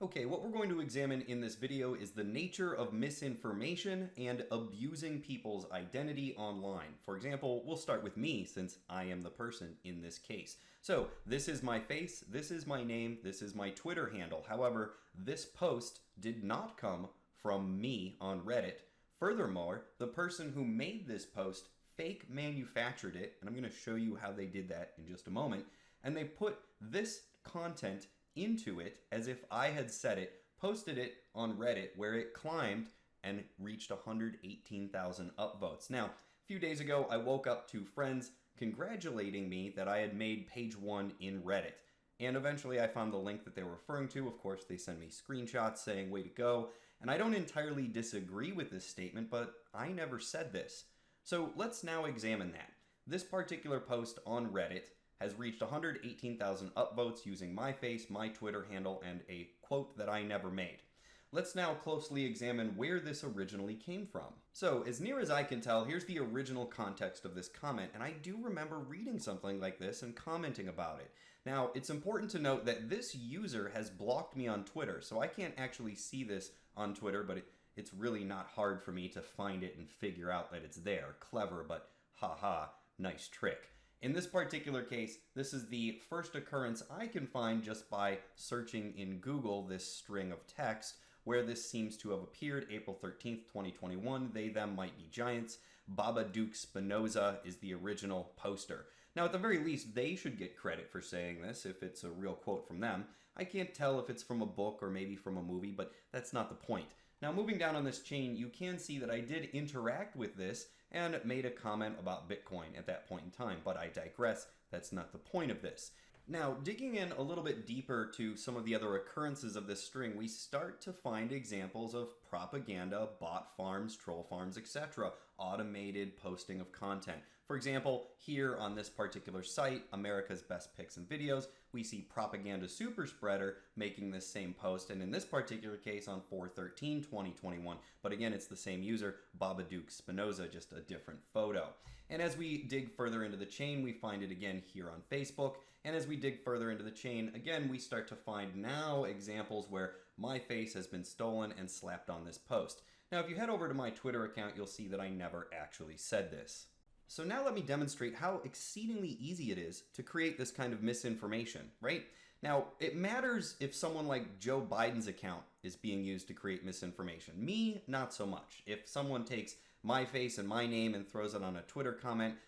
Okay, what we're going to examine in this video is the nature of misinformation and abusing people's identity online. For example, we'll start with me since I am the person in this case. So this is my face, this is my name, this is my Twitter handle. However, this post did not come from me on Reddit. Furthermore, the person who made this post fake manufactured it, and I'm going to show you how they did that in just a moment, and they put this content into it as if I had said it, posted it on Reddit where it climbed and reached 118,000 upvotes. Now, a few days ago, I woke up to friends congratulating me that I had made page 1 in Reddit. And eventually I found the link that they were referring to. Of course, they send me screenshots saying, way to go. And I don't entirely disagree with this statement, but I never said this. So let's now examine that. This particular post on Reddit has reached 118,000 upvotes using my face, my Twitter handle, and a quote that I never made. Let's now closely examine where this originally came from. So, as near as I can tell, here's the original context of this comment, and I do remember reading something like this and commenting about it. Now, it's important to note that this user has blocked me on Twitter, so I can't actually see this on Twitter, but it's really not hard for me to find it and figure out that it's there. Clever, but haha, nice trick. In this particular case, this is the first occurrence I can find just by searching in Google this string of text where this seems to have appeared April 13th, 2021. They, them might be giants. Baba Duke Spinoza is the original poster. Now, at the very least, they should get credit for saying this if it's a real quote from them. I can't tell if it's from a book or maybe from a movie, but that's not the point. Now, moving down on this chain, you can see that I did interact with this and made a comment about Bitcoin at that point in time, but I digress. That's not the point of this. Now, digging in a little bit deeper to some of the other occurrences of this string, we start to find examples of propaganda, bot farms, troll farms, etc., automated posting of content. For example, here on this particular site, America's Best Pics and Videos, we see propaganda superspreader making this same post, and in this particular case on 4/13/2021, but again, it's the same user, Babadook Spinoza, just a different photo. And as we dig further into the chain, we find it again here on Facebook, and as we dig further into the chain, again, we start to find now examples where my face has been stolen and slapped on this post. Now, if you head over to my Twitter account, you'll see that I never actually said this. So now let me demonstrate how exceedingly easy it is to create this kind of misinformation, right? Now, it matters if someone like Joe Biden's account is being used to create misinformation. Me, not so much. If someone takes my face and my name and throws it on a Twitter comment,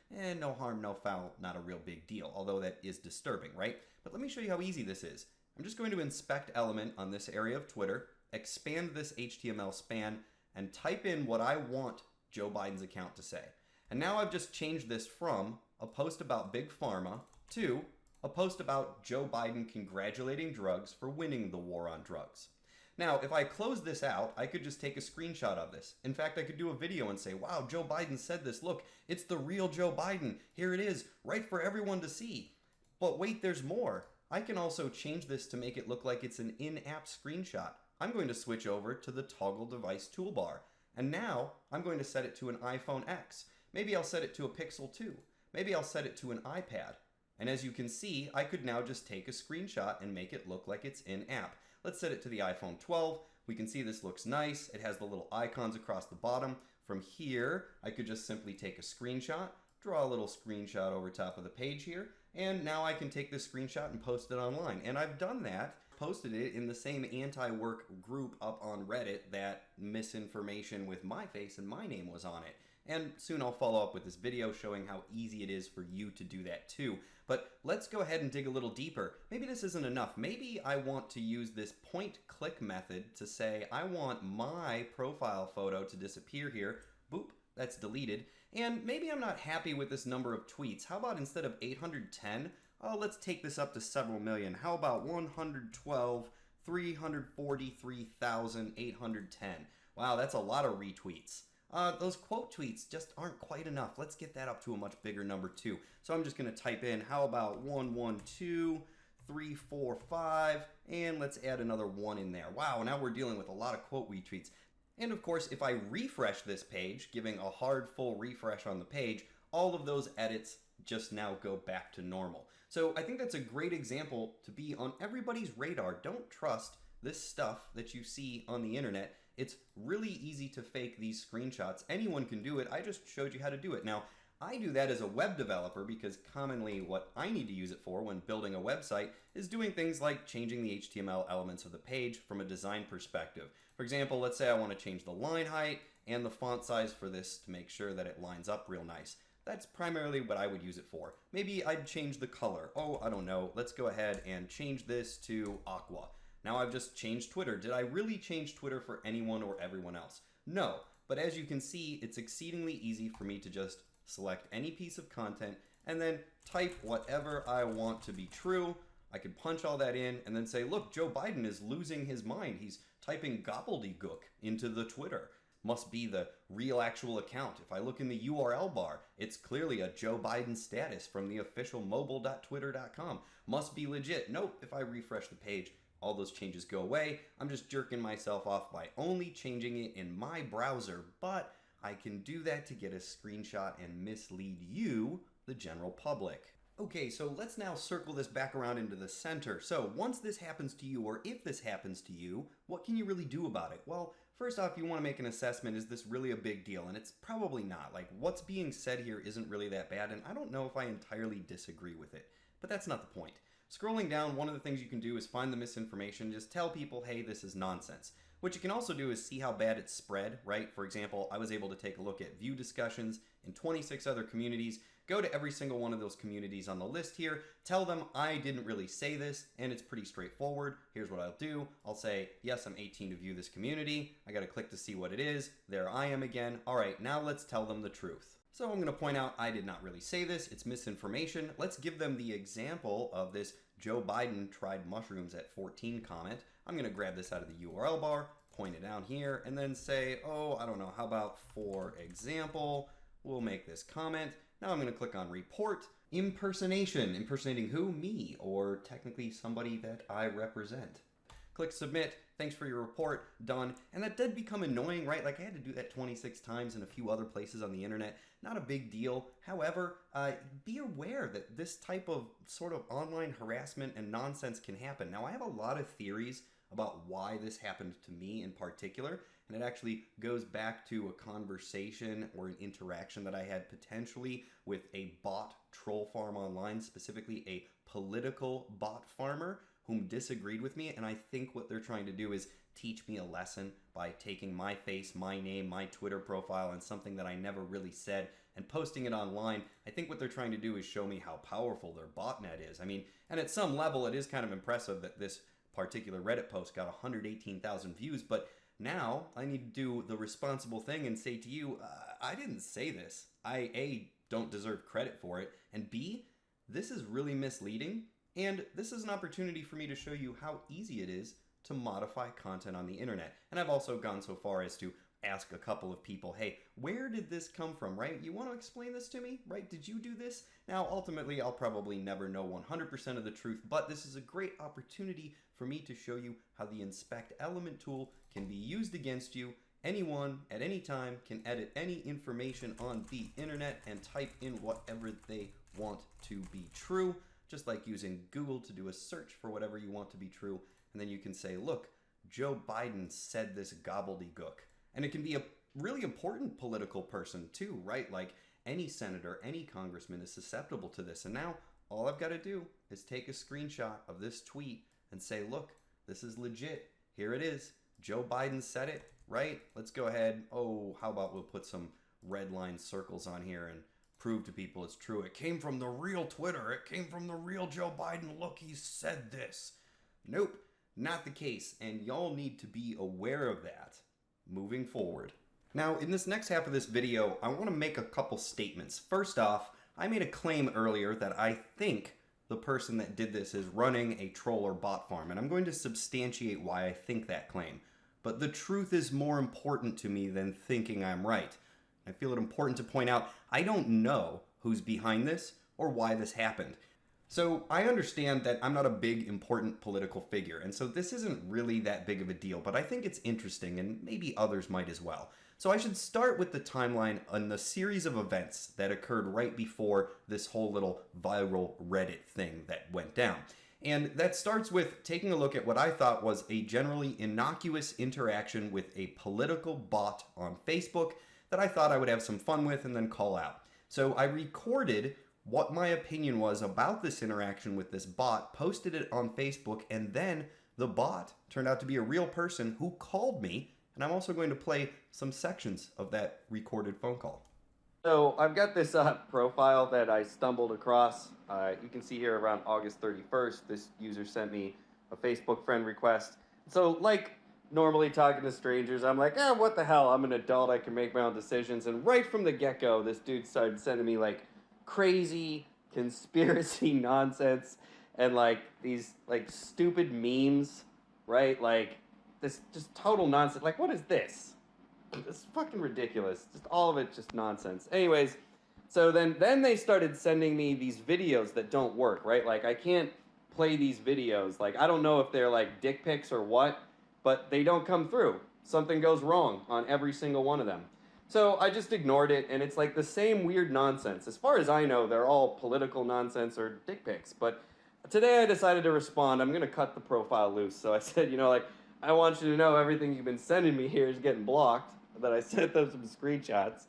no harm, no foul, not a real big deal, although that is disturbing, right? But let me show you how easy this is. I'm just going to inspect element on this area of Twitter, expand this HTML span, and type in what I want Joe Biden's account to say. And now I've just changed this from a post about Big Pharma to a post about Joe Biden congratulating drugs for winning the war on drugs. Now, if I close this out, I could just take a screenshot of this. In fact, I could do a video and say, wow, Joe Biden said this. Look, it's the real Joe Biden. Here it is, right for everyone to see. But wait, there's more. I can also change this to make it look like it's an in-app screenshot. I'm going to switch over to the toggle device toolbar. And now I'm going to set it to an iPhone X. Maybe I'll set it to a Pixel 2. Maybe I'll set it to an iPad. And as you can see, I could now just take a screenshot and make it look like it's in-app. Let's set it to the iPhone 12. We can see this looks nice. It has the little icons across the bottom. From here, I could just simply take a screenshot, draw a little screenshot over top of the page here, and now I can take this screenshot and post it online. And I've done that, posted it in the same anti-work group up on Reddit that misinformation with my face and my name was on it. And soon I'll follow up with this video showing how easy it is for you to do that too. But let's go ahead and dig a little deeper. Maybe this isn't enough. Maybe I want to use this point-click method to say I want my profile photo to disappear here. Boop, that's deleted. And maybe I'm not happy with this number of tweets. How about instead of 810, let's take this up to several million. How about 112,343,810? Wow, that's a lot of retweets. Those quote tweets just aren't quite enough. Let's get that up to a much bigger number too. So I'm just going to type in, how about 112,345, and let's add another 1 in there. Wow, now we're dealing with a lot of quote retweets. And of course, if I refresh this page, giving a hard full refresh on the page, all of those edits just now go back to normal. So I think that's a great example to be on everybody's radar. Don't trust this stuff that you see on the internet, it's really easy to fake these screenshots. Anyone can do it. I just showed you how to do it. Now, I do that as a web developer because commonly what I need to use it for when building a website is doing things like changing the HTML elements of the page from a design perspective. For example, let's say I want to change the line height and the font size for this to make sure that it lines up real nice. That's primarily what I would use it for. Maybe I'd change the color. Oh, I don't know. Let's go ahead and change this to aqua. Now I've just changed Twitter. Did I really change Twitter for anyone or everyone else? No, but as you can see, it's exceedingly easy for me to just select any piece of content and then type whatever I want to be true. I could punch all that in and then say, look, Joe Biden is losing his mind. He's typing gobbledygook into the Twitter. Must be the real actual account. If I look in the URL bar, it's clearly a Joe Biden status from the official mobile.twitter.com. Must be legit. Nope, if I refresh the page, all those changes go away. I'm just jerking myself off by only changing it in my browser, but I can do that to get a screenshot and mislead you, the general public. Okay, so let's now circle this back around into the center. So once this happens to you, or if this happens to you, what can you really do about it? Well, first off, you want to make an assessment. Is this really a big deal? And it's probably not. Like, what's being said here isn't really that bad, and I don't know if I entirely disagree with it. But that's not the point. Scrolling down, one of the things you can do is find the misinformation. Just tell people, hey, this is nonsense. What you can also do is see how bad it's spread, right? For example, I was able to take a look at view discussions in 26 other communities, go to every single one of those communities on the list here, tell them I didn't really say this, and it's pretty straightforward. Here's what I'll do. I'll say, yes, I'm 18 to view this community. I got to click to see what it is. There I am again. All right, now let's tell them the truth. So I'm going to point out I did not really say this. It's misinformation. Let's give them the example of this Joe Biden tried mushrooms at 14 comment. I'm going to grab this out of the URL bar, point it down here, and then say, oh, I don't know, how about for example, we'll make this comment. Now I'm going to click on report. Impersonation. Impersonating who? Me, or technically somebody that I represent. Click submit. Thanks for your report. Done. And that did become annoying, right? Like I had to do that 26 times in a few other places on the internet. Not a big deal. However, be aware that this type of sort of online harassment and nonsense can happen. Now, I have a lot of theories about why this happened to me in particular, and it actually goes back to a conversation or an interaction that I had potentially with a bot troll farm online, specifically a political bot farmer whom disagreed with me, and I think what they're trying to do is teach me a lesson by taking my face, my name, my Twitter profile, and something that I never really said and posting it online. I think what they're trying to do is show me how powerful their botnet is. I mean, and at some level it is kind of impressive that this particular Reddit post got 118,000 views, but now I need to do the responsible thing and say to you, I didn't say this. I, A, don't deserve credit for it, and B, this is really misleading, and this is an opportunity for me to show you how easy it is to modify content on the internet. And I've also gone so far as to ask a couple of people, hey, where did this come from, right? You want to explain this to me, right? Did you do this? Now, ultimately, I'll probably never know 100% of the truth, but this is a great opportunity for me to show you how the inspect element tool can be used against you. Anyone at any time can edit any information on the internet and type in whatever they want to be true, just like using Google to do a search for whatever you want to be true. And then you can say, look, Joe Biden said this gobbledygook. And it can be a really important political person too, right? Like any senator, any congressman is susceptible to this. And now all I've got to do is take a screenshot of this tweet and say, look, this is legit. Here it is. Joe Biden said it, right? Let's go ahead. Oh, how about we'll put some red line circles on here and prove to people it's true. It came from the real Twitter. It came from the real Joe Biden. Look, he said this. Nope, not the case. And y'all need to be aware of that moving forward. Now, in this next half of this video, I want to make a couple statements. First off, I made a claim earlier that I think the person that did this is running a troll or bot farm, and I'm going to substantiate why I think that claim. But the truth is more important to me than thinking I'm right. I feel it important to point out I don't know who's behind this or why this happened. So I understand that I'm not a big, important political figure, and so this isn't really that big of a deal, but I think it's interesting, and maybe others might as well. So I should start with the timeline on the series of events that occurred right before this whole little viral Reddit thing that went down. And that starts with taking a look at what I thought was a generally innocuous interaction with a political bot on Facebook that I thought I would have some fun with and then call out. So I recorded what my opinion was about this interaction with this bot, posted it on Facebook, and then the bot turned out to be a real person who called me, and I'm also going to play some sections of that recorded phone call. So I've got this profile that I stumbled across. You can see here around August 31st, this user sent me a Facebook friend request. So like normally talking to strangers, I'm like, what the hell? I'm an adult, I can make my own decisions. And right from the get-go, this dude started sending me like crazy conspiracy nonsense and like these like stupid memes, right? Like this just total nonsense. Like, what is this? It's fucking ridiculous. Just all of it just nonsense. Anyways, so then they started sending me these videos that don't work, right? Like I can't play these videos. Like I don't know if they're like dick pics or what, but they don't come through. Something goes wrong on every single one of them. So I just ignored it, and it's like the same weird nonsense. As far as I know, they're all political nonsense or dick pics, but today I decided to respond. I'm going to cut the profile loose. So I said, like, I want you to know everything you've been sending me here is getting blocked. That I sent them some screenshots.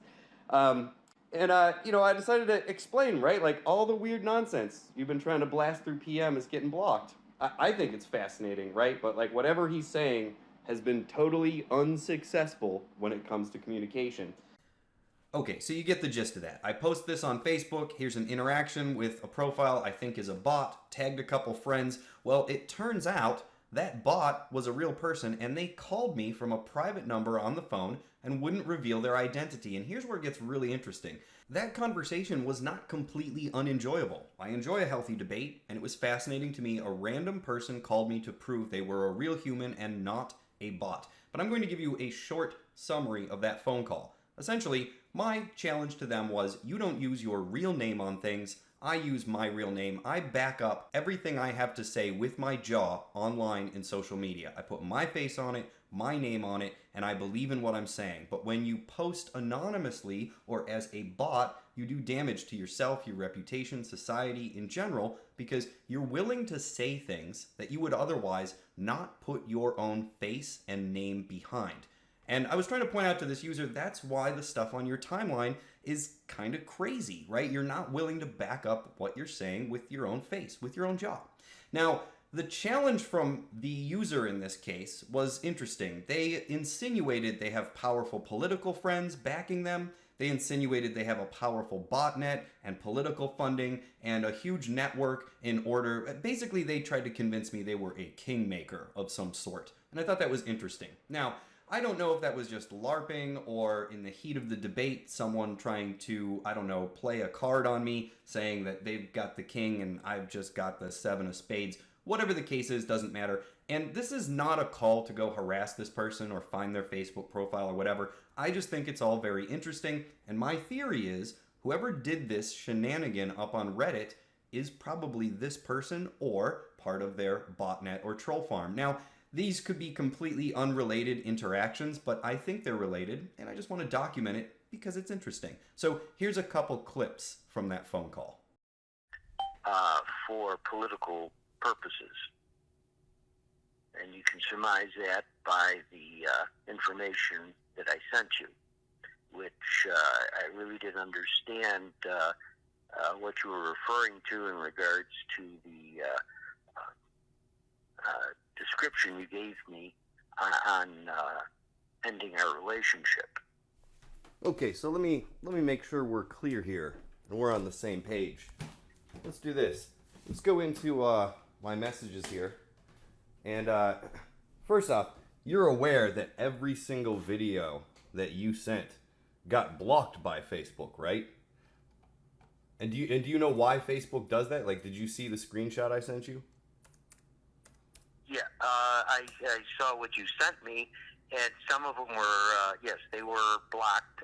I decided to explain, right? Like, all the weird nonsense you've been trying to blast through PM is getting blocked. I think it's fascinating, right? But, like, whatever he's saying has been totally unsuccessful when it comes to communication. Okay, so you get the gist of that. I post this on Facebook. Here's an interaction with a profile I think is a bot, tagged a couple friends. Well, it turns out that bot was a real person, and they called me from a private number on the phone and wouldn't reveal their identity. And here's where it gets really interesting. That conversation was not completely unenjoyable. I enjoy a healthy debate, and it was fascinating to me a random person called me to prove they were a real human and not a bot. But I'm going to give you a short summary of that phone call. Essentially, my challenge to them was, you don't use your real name on things. I use my real name. I back up everything I have to say with my jaw online in social media. I put my face on it, my name on it, and I believe in what I'm saying. But when you post anonymously or as a bot, you do damage to yourself, your reputation, society in general, because you're willing to say things that you would otherwise not put your own face and name behind. And I was trying to point out to this user, that's why the stuff on your timeline is kind of crazy, right? You're not willing to back up what you're saying with your own face, with your own jaw. Now, the challenge from the user in this case was interesting. They insinuated they have powerful political friends backing them. They insinuated they have a powerful botnet and political funding and a huge network in order. Basically, they tried to convince me they were a kingmaker of some sort. And I thought that was interesting. Now, I don't know if that was just LARPing or in the heat of the debate, someone trying to, play a card on me saying that they've got the king and I've just got the 7 of spades. Whatever the case is, doesn't matter. And this is not a call to go harass this person or find their Facebook profile or whatever. I just think it's all very interesting. And my theory is whoever did this shenanigan up on Reddit is probably this person or part of their botnet or troll farm. Now, these could be completely unrelated interactions, but I think they're related, and I just want to document it because it's interesting. So here's a couple clips from that phone call. For political purposes. And you can surmise that by the information that I sent you, which I really didn't understand what you were referring to in regards to the description you gave me on ending our relationship. Okay, so let me make sure we're clear here and we're on the same page. Let's do this. Let's go into my messages here. And first off, you're aware that every single video that you sent got blocked by Facebook, right? And do you know why Facebook does that? Like, did you see the screenshot I sent you? Yeah, I saw what you sent me, and some of them were, yes, they were blocked.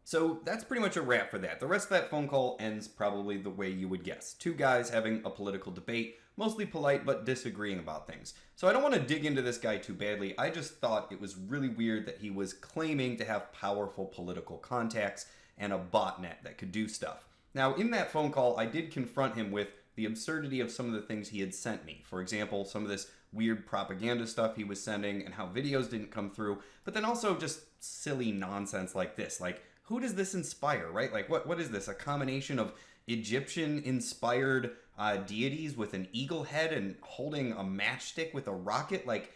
So that's pretty much a wrap for that. The rest of that phone call ends probably the way you would guess. Two guys having a political debate, mostly polite but disagreeing about things. So I don't want to dig into this guy too badly. I just thought it was really weird that he was claiming to have powerful political contacts and a botnet that could do stuff. Now, in that phone call, I did confront him with the absurdity of some of the things he had sent me. For example, some of this weird propaganda stuff he was sending and how videos didn't come through, but then also just silly nonsense like this. Like, who does this inspire, right? Like, what is this? A combination of Egyptian-inspired deities with an eagle head and holding a matchstick with a rocket? Like,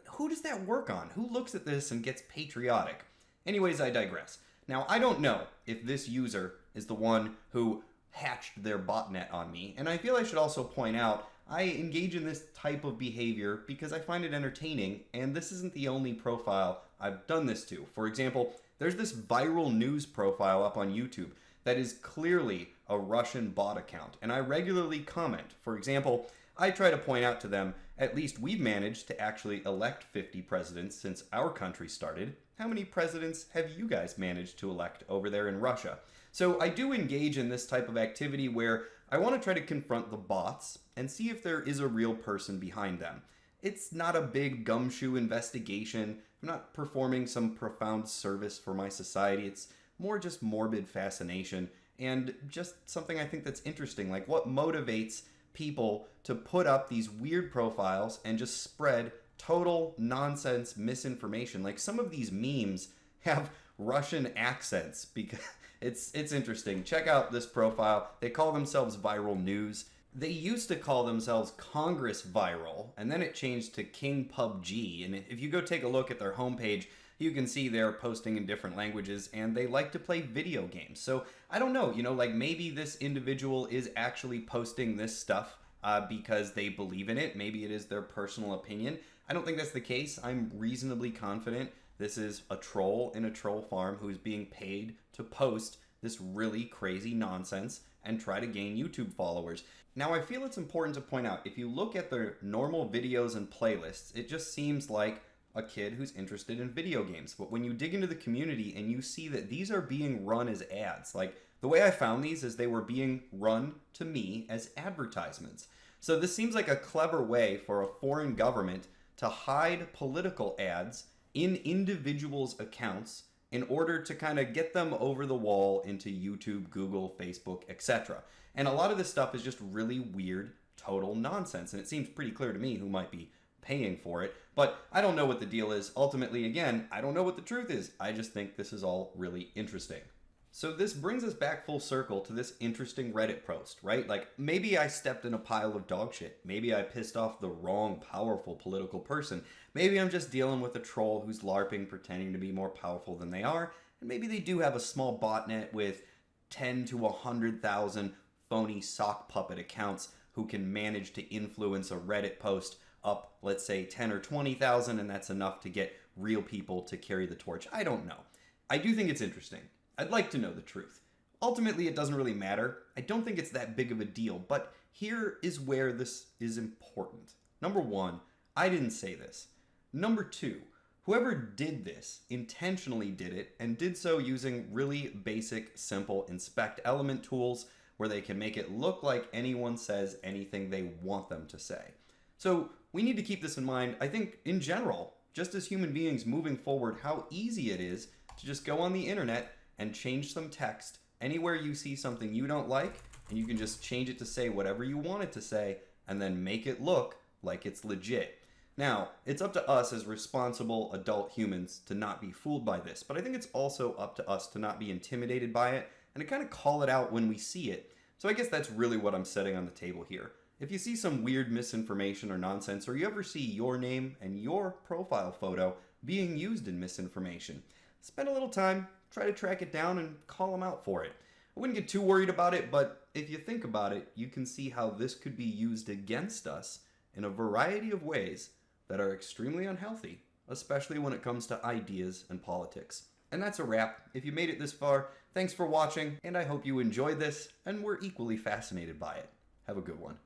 who does that work on? Who looks at this and gets patriotic? Anyways, I digress. Now, I don't know if this user is the one who hatched their botnet on me, and I feel I should also point out I engage in this type of behavior because I find it entertaining, and this isn't the only profile I've done this to. For example, there's this viral news profile up on YouTube that is clearly a Russian bot account, and I regularly comment. For example, I try to point out to them, at least we've managed to actually elect 50 presidents since our country started. How many presidents have you guys managed to elect over there in Russia? So I do engage in this type of activity where I want to try to confront the bots and see if there is a real person behind them. It's not a big gumshoe investigation. I'm not performing some profound service for my society. It's more just morbid fascination and just something I think that's interesting. Like, what motivates people to put up these weird profiles and just spread total nonsense misinformation? Like, some of these memes have Russian accents because it's interesting. Check out this profile. They call themselves Viral News. They used to call themselves Congress Viral, and then it changed to King PUBG. And if you go take a look at their homepage, you can see they're posting in different languages, and they like to play video games. So I don't know, like maybe this individual is actually posting this stuff because they believe in it. Maybe it is their personal opinion. I don't think that's the case. I'm reasonably confident this is a troll in a troll farm who's being paid to post this really crazy nonsense and try to gain YouTube followers. Now, I feel it's important to point out, if you look at their normal videos and playlists, it just seems like a kid who's interested in video games. But when you dig into the community and you see that these are being run as ads, like the way I found these is they were being run to me as advertisements. So this seems like a clever way for a foreign government to hide political ads in individuals' accounts in order to kind of get them over the wall into YouTube, Google, Facebook, etc. And a lot of this stuff is just really weird, total nonsense. And it seems pretty clear to me who might be paying for it. But I don't know what the deal is. Ultimately, again, I don't know what the truth is. I just think this is all really interesting. So this brings us back full circle to this interesting Reddit post, right? Like, maybe I stepped in a pile of dog shit. Maybe I pissed off the wrong powerful political person. Maybe I'm just dealing with a troll who's LARPing, pretending to be more powerful than they are. And maybe they do have a small botnet with 10 to 100,000 phony sock puppet accounts who can manage to influence a Reddit post up, let's say, 10 or 20,000, and that's enough to get real people to carry the torch. I don't know. I do think it's interesting. I'd like to know the truth. Ultimately, it doesn't really matter. I don't think it's that big of a deal, but here is where this is important. Number one, I didn't say this. Number two, whoever did this intentionally did it and did so using really basic, simple inspect element tools where they can make it look like anyone says anything they want them to say. So we need to keep this in mind, I think, in general, just as human beings moving forward, how easy it is to just go on the internet and change some text anywhere you see something you don't like, and you can just change it to say whatever you want it to say and then make it look like it's legit. Now, it's up to us as responsible adult humans to not be fooled by this, but I think it's also up to us to not be intimidated by it and to kind of call it out when we see it. So I guess that's really what I'm setting on the table here. If you see some weird misinformation or nonsense, or you ever see your name and your profile photo being used in misinformation, spend a little time, try to track it down and call them out for it. I wouldn't get too worried about it, but if you think about it, you can see how this could be used against us in a variety of ways that are extremely unhealthy, especially when it comes to ideas and politics. And that's a wrap. If you made it this far, thanks for watching, and I hope you enjoyed this and were equally fascinated by it. Have a good one.